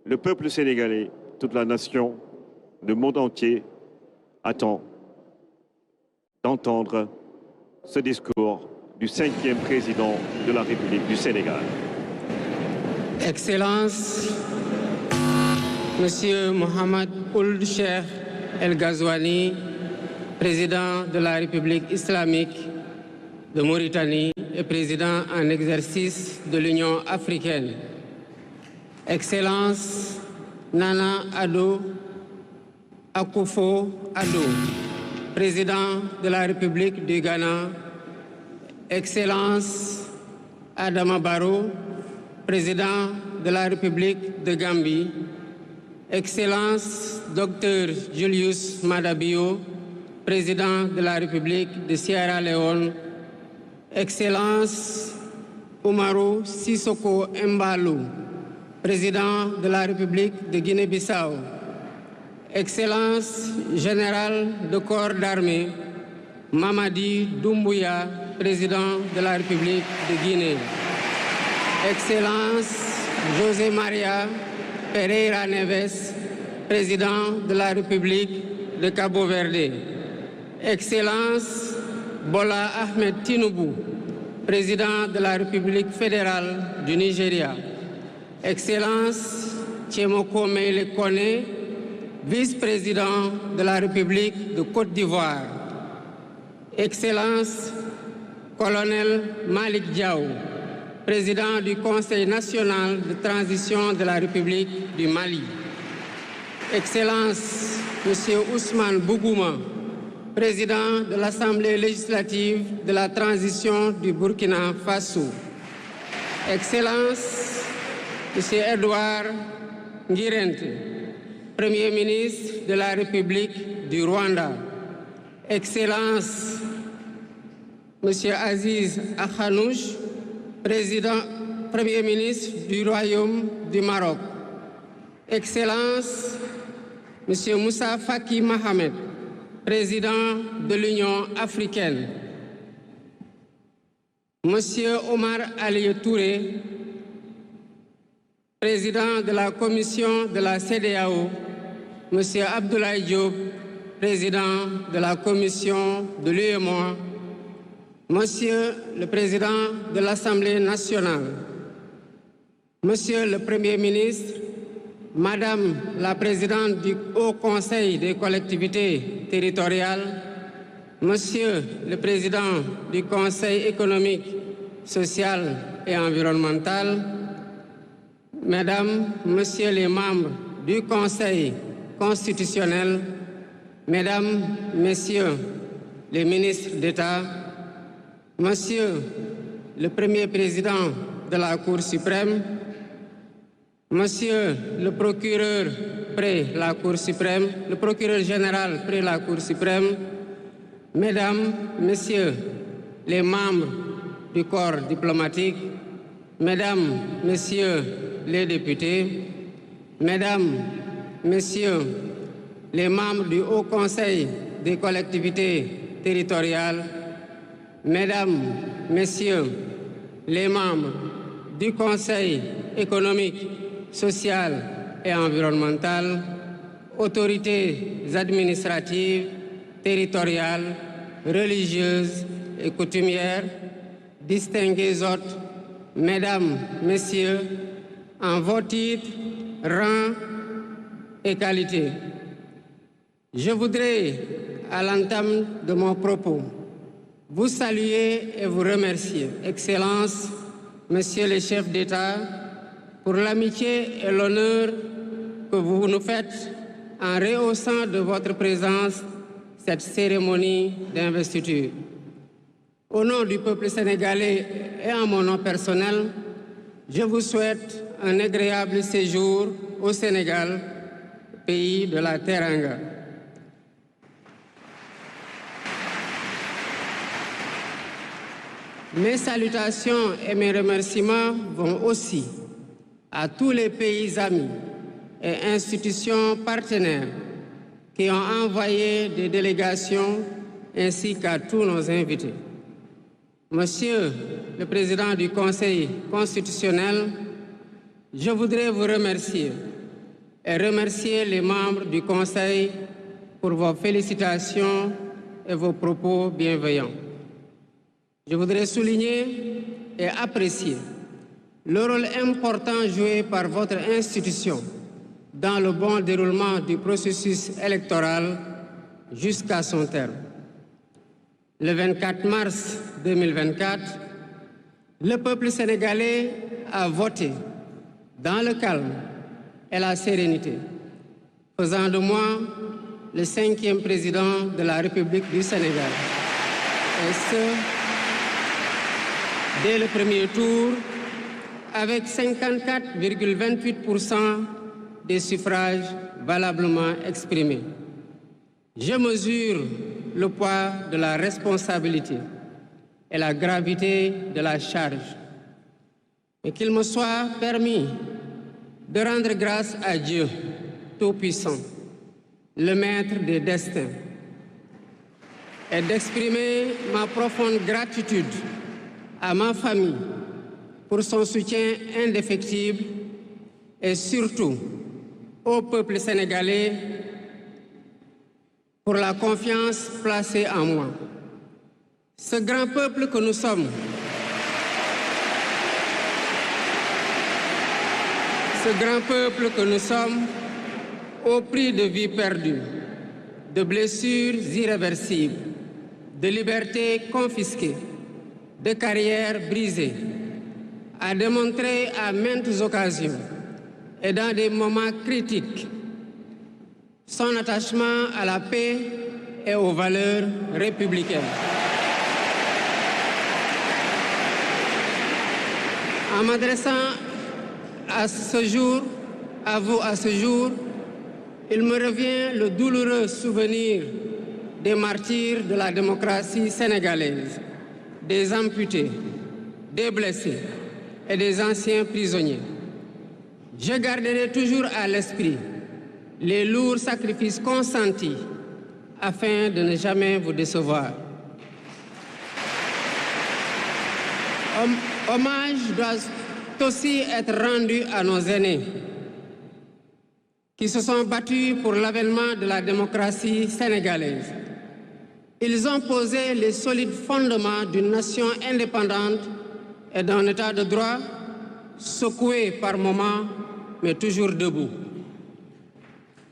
Le peuple sénégalais, toute la nation, le monde entier attend d'entendre ce discours du 5e président de la République du Sénégal. Excellences, Monsieur Mohamed Ould Cheikh El Ghazouani, président de la République islamique de Mauritanie et président en exercice de l'Union africaine. Excellences, Nana Addo Akufo-Addo, président de la République du Ghana. Excellences, Adama Barrow, président de la République de Gambie. Excellences, Dr Julius Maada Bio, président de la République de Sierra Leone. Excellences, Umaru Sissoko Embalou, président de la République de Guinée-Bissau. Excellence générale de corps d'armée, Mamadi Doumbouya, président de la République de Guinée. Excellence José Maria Pereira Neves, président de la République de Cabo Verde. Excellence Bola Ahmed Tinubu, président de la République fédérale du Nigeria. Excellence Tchemoko Meïle Kone, vice-président de la République de Côte d'Ivoire. Excellence Colonel Malik Diaw, président du Conseil national de transition de la République du Mali. Excellence Monsieur Ousmane Bougouma, président de l'Assemblée législative de la transition du Burkina Faso. Excellence Monsieur Edouard Ngirente, Premier ministre de la République du Rwanda. Excellence Monsieur Aziz Akhanouch, Premier ministre du Royaume du Maroc. Excellence Monsieur Moussa Faki Mohamed, président de l'Union africaine. Monsieur Omar Ali Touré, président de la commission de la CEDEAO. Monsieur Abdoulaye Diop, président de la commission de l'UEMOA. Monsieur le président de l'Assemblée nationale. Monsieur le Premier ministre, Madame la présidente du Haut Conseil des collectivités territoriales, Monsieur le président du Conseil économique, social et environnemental, Mesdames, Messieurs les membres du Conseil constitutionnel, Mesdames, Messieurs les ministres d'État, Monsieur le Premier président de la Cour suprême, Monsieur le procureur près la Cour suprême, le procureur général près la Cour suprême, Mesdames, Messieurs les membres du corps diplomatique, Mesdames, Messieurs les députés, Mesdames, Messieurs les membres du Haut Conseil des collectivités territoriales, Mesdames, Messieurs les membres du Conseil économique, social et environnemental, autorités administratives, territoriales, religieuses et coutumières, distingués hôtes, Mesdames, Messieurs, en vos titres, rangs et qualités. Je voudrais, à l'entame de mon propos, vous saluer et vous remercier, Excellences, Messieurs les chefs d'État, pour l'amitié et l'honneur que vous nous faites en rehaussant de votre présence cette cérémonie d'investiture. Au nom du peuple sénégalais et en mon nom personnel, je vous souhaite un agréable séjour au Sénégal, pays de la Teranga. Mes salutations et mes remerciements vont aussi à tous les pays amis et institutions partenaires qui ont envoyé des délégations ainsi qu'à tous nos invités. Monsieur le Président du Conseil constitutionnel, je voudrais vous remercier et remercier les membres du Conseil pour vos félicitations et vos propos bienveillants. Je voudrais souligner et apprécier le rôle important joué par votre institution dans le bon déroulement du processus électoral jusqu'à son terme. Le 24 mars 2024, le peuple sénégalais a voté dans le calme et la sérénité, faisant de moi le 5e président de la République du Sénégal. Et ce, dès le premier tour, avec 54,28% des suffrages valablement exprimés. Je mesure le poids de la responsabilité et la gravité de la charge. Et qu'il me soit permis de rendre grâce à Dieu Tout-Puissant, le Maître des destins, et d'exprimer ma profonde gratitude à ma famille pour son soutien indéfectible et surtout au peuple sénégalais pour la confiance placée en moi. Ce grand peuple que nous sommes, au prix de vies perdues, de blessures irréversibles, de libertés confisquées, de carrières brisées, a démontré à maintes occasions et dans des moments critiques son attachement à la paix et aux valeurs républicaines. En m'adressant à vous à ce jour, il me revient le douloureux souvenir des martyrs de la démocratie sénégalaise, des amputés, des blessés et des anciens prisonniers. Je garderai toujours à l'esprit les lourds sacrifices consentis afin de ne jamais vous décevoir. Hommage doit aussi être rendu à nos aînés qui se sont battus pour l'avènement de la démocratie sénégalaise. Ils ont posé les solides fondements d'une nation indépendante et d'un état de droit secoué par moments, mais toujours debout.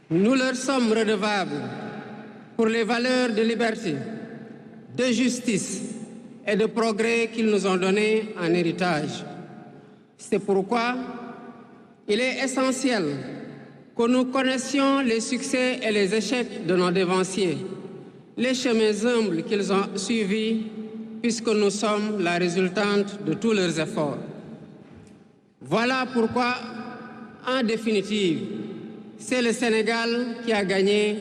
Nous leur sommes redevables pour les valeurs de liberté, de justice et de progrès qu'ils nous ont données en héritage. C'est pourquoi il est essentiel que nous connaissions les succès et les échecs de nos dévanciers, les chemins humbles qu'ils ont suivis, puisque nous sommes la résultante de tous leurs efforts. Voilà pourquoi, en définitive, c'est le Sénégal qui a gagné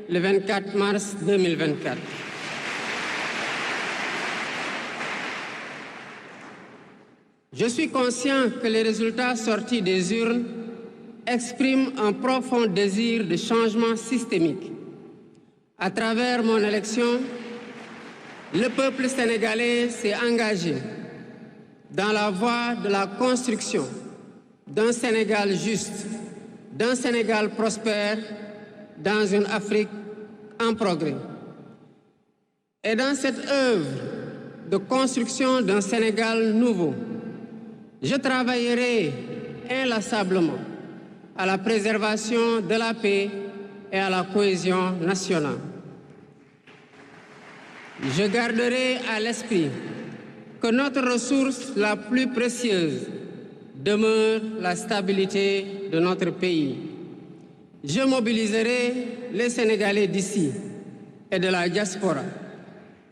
le 24 mars 2024. Je suis conscient que les résultats sortis des urnes expriment un profond désir de changement systémique. À travers mon élection, le peuple sénégalais s'est engagé dans la voie de la construction d'un Sénégal juste, d'un Sénégal prospère, dans une Afrique en progrès. Et dans cette œuvre de construction d'un Sénégal nouveau, je travaillerai inlassablement à la préservation de la paix et à la cohésion nationale. Je garderai à l'esprit que notre ressource la plus précieuse demeure la stabilité de notre pays. Je mobiliserai les Sénégalais d'ici et de la diaspora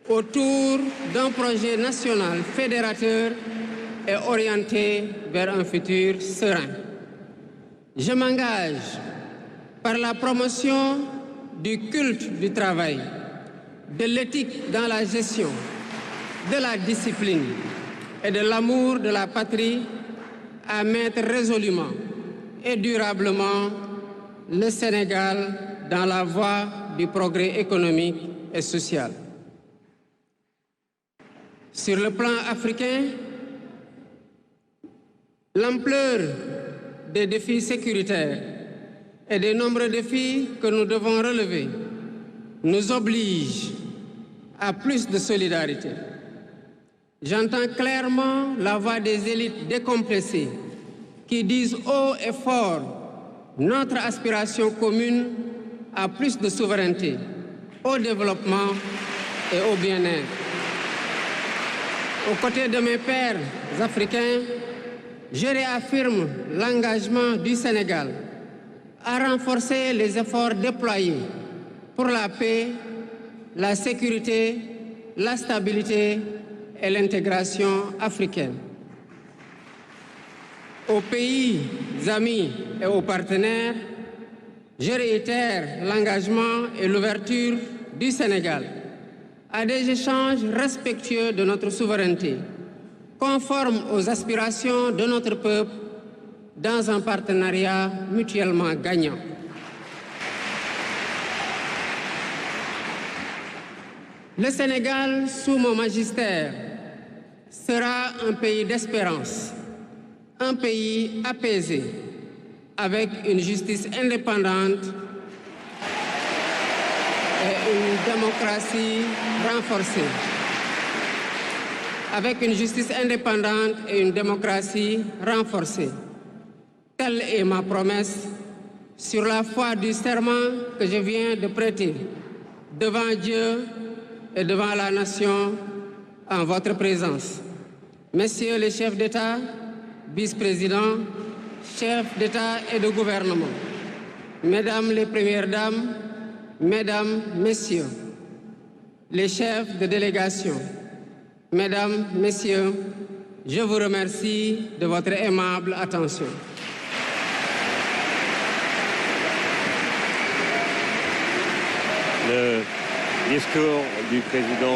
autour d'un projet national fédérateur et orienté vers un futur serein. Je m'engage par la promotion du culte du travail, de l'éthique dans la gestion, de la discipline et de l'amour de la patrie à mettre résolument et durablement le Sénégal dans la voie du progrès économique et social. Sur le plan africain, l'ampleur des défis sécuritaires et des nombreux défis que nous devons relever nous obligent à plus de solidarité. J'entends clairement la voix des élites décomplexées qui disent haut et fort notre aspiration commune à plus de souveraineté, au développement et au bien-être. Aux côtés de mes pairs africains, je réaffirme l'engagement du Sénégal à renforcer les efforts déployés pour la paix, la sécurité, la stabilité et l'intégration africaine. Aux pays amis et aux partenaires, je réitère l'engagement et l'ouverture du Sénégal à des échanges respectueux de notre souveraineté, conformes aux aspirations de notre peuple, dans un partenariat mutuellement gagnant. Le Sénégal, sous mon magistère, sera un pays d'espérance, un pays apaisé, avec une justice indépendante et une démocratie renforcée. Avec une justice indépendante et une démocratie renforcée. Telle est ma promesse sur la foi du serment que je viens de prêter devant Dieu et devant la nation en votre présence. Messieurs les chefs d'État, vice-présidents, chefs d'État et de gouvernement, Mesdames les Premières Dames, Mesdames, Messieurs, les chefs de délégation, Mesdames, Messieurs, je vous remercie de votre aimable attention. Le discours du président